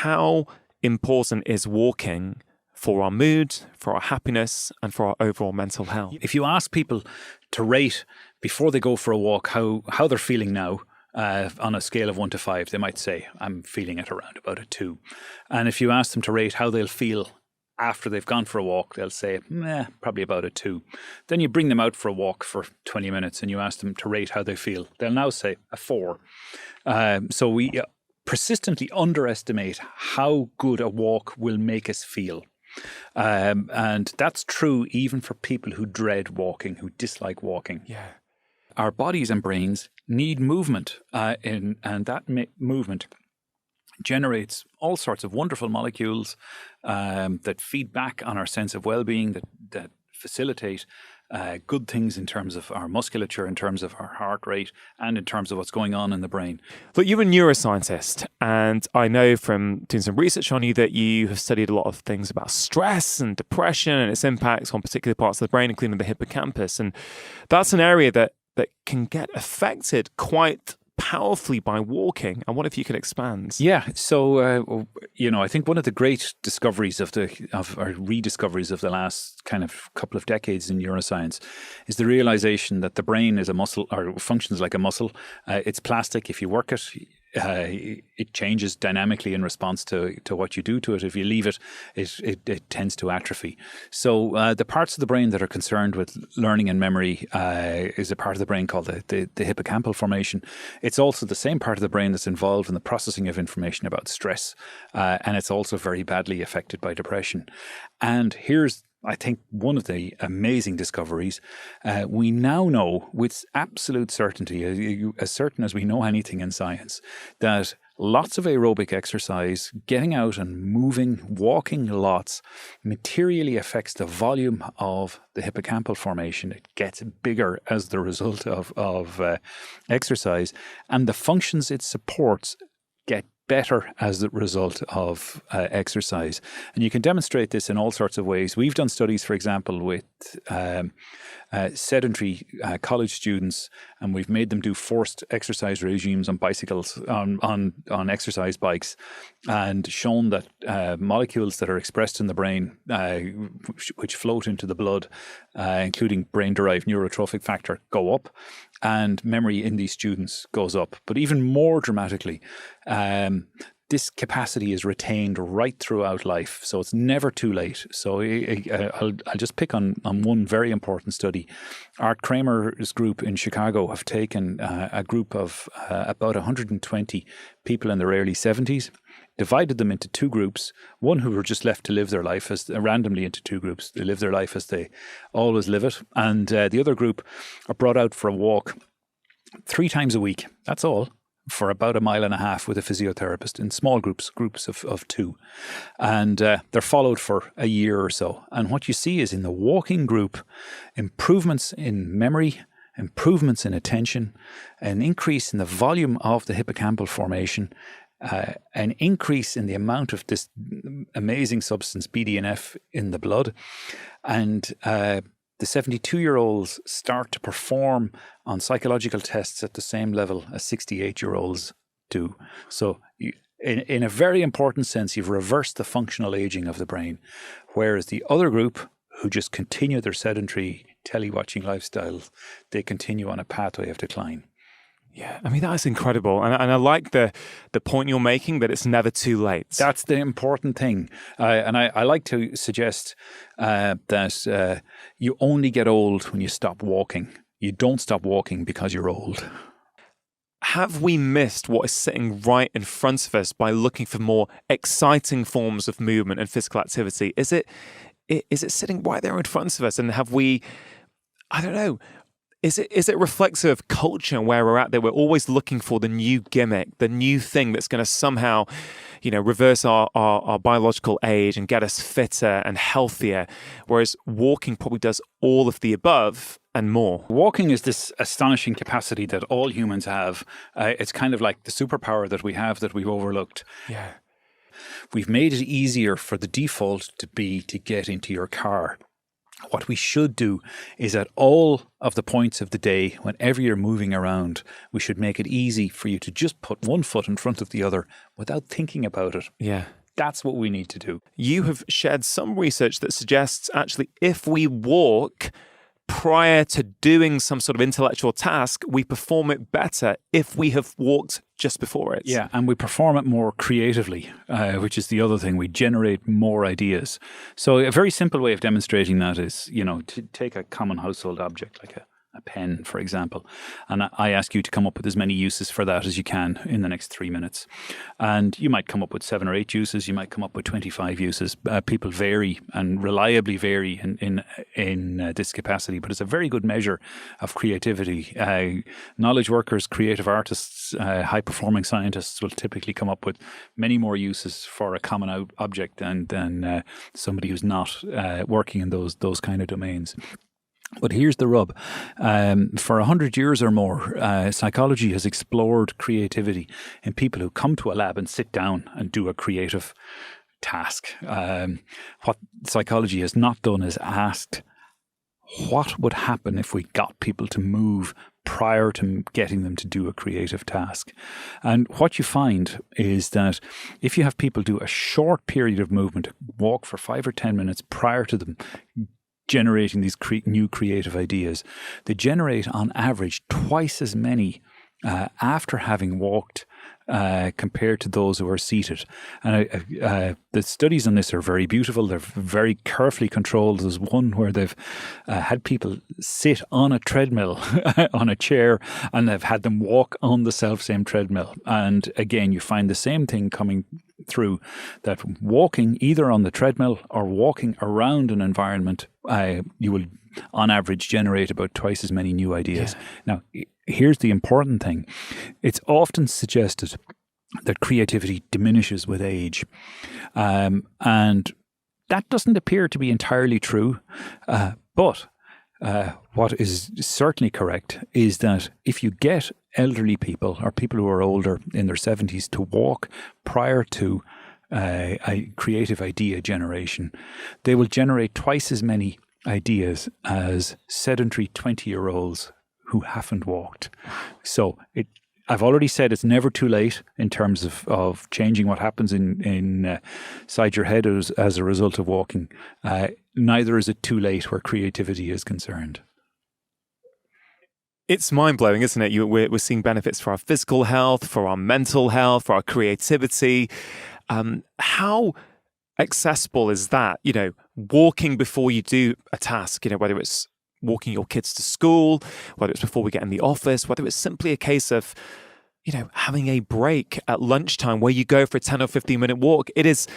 how important is walking for our mood, for our happiness, and for our overall mental health? If you ask people to rate before they go for a walk how they're feeling now, on a scale of 1 to 5, they might say, I'm feeling it around about a 2. And if you ask them to rate how they'll feel after they've gone for a walk, they'll say, probably about a 2. Then you bring them out for a walk for 20 minutes and you ask them to rate how they feel. They'll now say a 4. So we persistently underestimate how good a walk will make us feel. And that's true even for people who dread walking, who dislike walking. Yeah. Our bodies and brains need movement, and that movement generates all sorts of wonderful molecules that feed back on our sense of well-being, that facilitate good things in terms of our musculature, in terms of our heart rate, and in terms of what's going on in the brain. Look, you're a neuroscientist, and I know from doing some research on you that you have studied a lot of things about stress and depression and its impacts on particular parts of the brain, including the hippocampus. And that's an area that can get affected quite powerfully by walking. I wonder if you could expand. Yeah. So, I think one of the great discoveries or rediscoveries of the last kind of couple of decades in neuroscience is the realization that the brain is a muscle, or functions like a muscle. It's plastic. If you work it, it changes dynamically in response to what you do to it. If you leave it, it tends to atrophy. So the parts of the brain that are concerned with learning and memory is a part of the brain called the hippocampal formation. It's also the same part of the brain that's involved in the processing of information about stress. And it's also very badly affected by depression. And here's, I think, one of the amazing discoveries. We now know with absolute certainty, as certain as we know anything in science, that lots of aerobic exercise, getting out and moving, walking lots, materially affects the volume of the hippocampal formation. It gets bigger as the result of exercise, and the functions it supports get better as a result of exercise. And you can demonstrate this in all sorts of ways. We've done studies, for example, with sedentary college students, and we've made them do forced exercise regimes on bicycles, on exercise bikes, and shown that molecules that are expressed in the brain, which float into the blood, including brain-derived neurotrophic factor, go up, and memory in these students goes up. But even more dramatically, this capacity is retained right throughout life, so it's never too late. So I'll just pick on one very important study. Art Kramer's group in Chicago have taken a group of about 120 people in their early 70s, divided them into 2 groups, one who were just left to live their life randomly into 2 groups. They live their life as they always live it. And the other group are brought out for a walk 3 times a week. That's all, for about 1.5 miles with a physiotherapist in small groups of 2. And they're followed for a year or so. And what you see is in the walking group, improvements in memory, improvements in attention, an increase in the volume of the hippocampal formation, an increase in the amount of this amazing substance, BDNF, in the blood. And the 72-year-olds start to perform on psychological tests at the same level as 68-year-olds do. So in a very important sense, you've reversed the functional aging of the brain, whereas the other group, who just continue their sedentary telewatching lifestyles, they continue on a pathway of decline. Yeah, I mean, that is incredible. And I like the point you're making, that it's never too late. That's the important thing. And I like to suggest that you only get old when you stop walking. You don't stop walking because you're old. Have we missed what is sitting right in front of us by looking for more exciting forms of movement and physical activity? Is it sitting right there in front of us? And have we, I don't know, is it reflexive of culture where we're at, that we're always looking for the new gimmick, the new thing that's going to somehow, reverse our biological age and get us fitter and healthier, whereas walking probably does all of the above and more? Walking is this astonishing capacity that all humans have. It's kind of like the superpower that we have that we've overlooked. Yeah. We've made it easier for the default to get into your car. What we should do is at all of the points of the day, whenever you're moving around, we should make it easy for you to just put one foot in front of the other without thinking about it. Yeah. That's what we need to do. You have shared some research that suggests actually if we walk prior to doing some sort of intellectual task, we perform it better if we have walked just before it. Yeah, and we perform it more creatively, which is the other thing. We generate more ideas. So a very simple way of demonstrating that is, to take a common household object like a pen, for example, and I ask you to come up with as many uses for that as you can in the next 3 minutes. And you might come up with 7 or 8 uses. You might come up with 25 uses. People vary and reliably vary in this capacity, but it's a very good measure of creativity. Knowledge workers, creative artists, high-performing scientists will typically come up with many more uses for a common object than somebody who's not working in those kind of domains. But here's the rub. For 100 years or more, psychology has explored creativity in people who come to a lab and sit down and do a creative task. What psychology has not done is asked what would happen if we got people to move prior to getting them to do a creative task. And what you find is that if you have people do a short period of movement, walk for 5 or 10 minutes prior to them generating these new creative ideas, they generate on average twice as many after having walked compared to those who are seated. And the studies on this are very beautiful. They're very carefully controlled. There's one where they've had people sit on a treadmill on a chair, and they've had them walk on the self-same treadmill. And again, you find the same thing coming through, that walking either on the treadmill or walking around an environment, you will on average generate about twice as many new ideas. Yeah. Now, here's the important thing. It's often suggested that creativity diminishes with age. And that doesn't appear to be entirely true. But what is certainly correct is that if you get elderly people or people who are older in their 70s to walk prior to a creative idea generation, they will generate twice as many ideas as sedentary 20-year-olds who haven't walked. So I've already said it's never too late in terms of changing what happens inside your head as a result of walking. Neither is it too late where creativity is concerned. It's mind-blowing, isn't it? We're seeing benefits for our physical health, for our mental health, for our creativity. How accessible is that? Walking before you do a task, whether it's walking your kids to school, whether it's before we get in the office, whether it's simply a case of, having a break at lunchtime where you go for a 10 or 15-minute walk. It's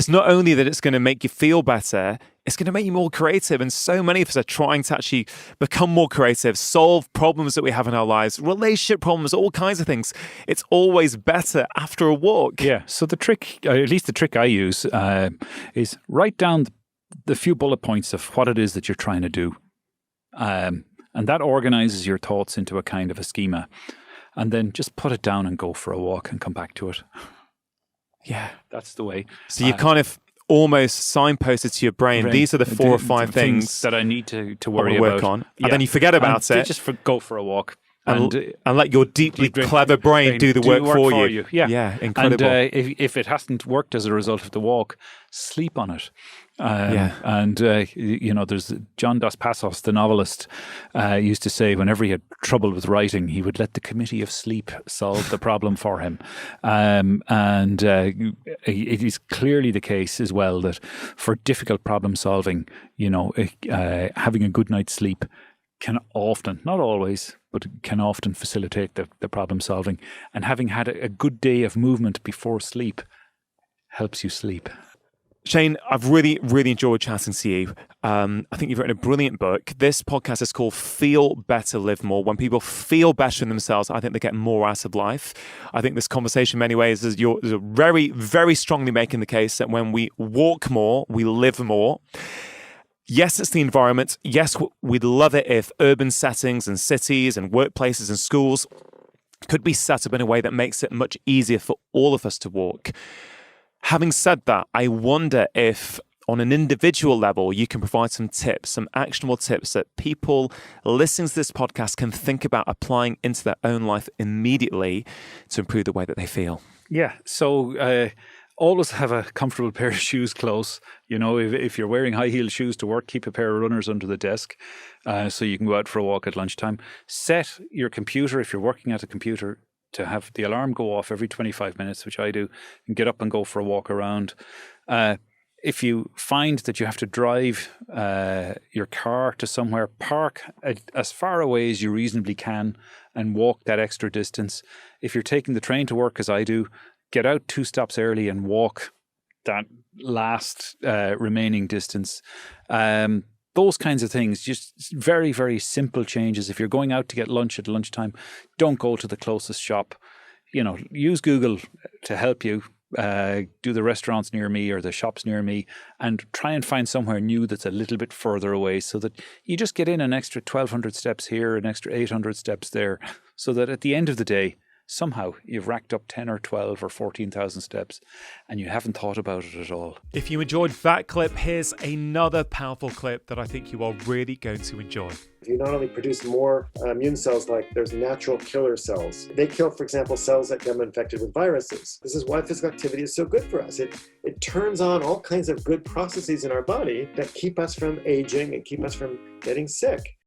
not only that it's going to make you feel better, it's going to make you more creative. And so many of us are trying to actually become more creative, solve problems that we have in our lives, relationship problems, all kinds of things. It's always better after a walk. Yeah. So the trick, at least the trick I use, is write down the few bullet points of what it is that you're trying to do. And that organizes your thoughts into a kind of a schema. And then just put it down and go for a walk and come back to it. Yeah. That's the way. So you kind of almost signposted to your brain, these are the 4 or 5 things that I need to worry work about. on. And then you forget about it. Just go for a walk. And let your deeply clever brain do the work for you. Yeah, incredible. And if it hasn't worked as a result of the walk, sleep on it. And there's John Dos Passos, the novelist, used to say whenever he had trouble with writing, he would let the committee of sleep solve the problem for him. It is clearly the case as well that for difficult problem solving, having a good night's sleep can often, not always, but can often facilitate the problem solving. And having had a good day of movement before sleep helps you sleep. Shane, I've really, really enjoyed chatting to you. I think you've written a brilliant book. This podcast is called Feel Better, Live More. When people feel better in themselves, I think they get more out of life. I think this conversation in many ways is you're very, very strongly making the case that when we walk more, we live more. Yes, it's the environment. Yes, we'd love it if urban settings and cities and workplaces and schools could be set up in a way that makes it much easier for all of us to walk. Having said that, I wonder if on an individual level, you can provide some tips, some actionable tips that people listening to this podcast can think about applying into their own life immediately to improve the way that they feel. Yeah. So always have a comfortable pair of shoes close. If you're wearing high-heeled shoes to work, keep a pair of runners under the desk so you can go out for a walk at lunchtime. Set your computer, if you're working at a computer, to have the alarm go off every 25 minutes, which I do, and get up and go for a walk around. If you find that you have to drive your car to somewhere, park as far away as you reasonably can and walk that extra distance. If you're taking the train to work, as I do, get out 2 stops early and walk that last remaining distance. Those kinds of things, just very, very simple changes. If you're going out to get lunch at lunchtime, don't go to the closest shop. Use Google to help you do the restaurants near me or the shops near me, and try and find somewhere new that's a little bit further away, so that you just get in an extra 1,200 steps here, an extra 800 steps there, so that at the end of the day, somehow you've racked up 10 or 12 or 14,000 steps and you haven't thought about it at all. If you enjoyed that clip, here's another powerful clip that I think you are really going to enjoy. You not only produce more immune cells, like there's natural killer cells. They kill, for example, cells that become infected with viruses. This is why physical activity is so good for us. It turns on all kinds of good processes in our body that keep us from aging and keep us from getting sick.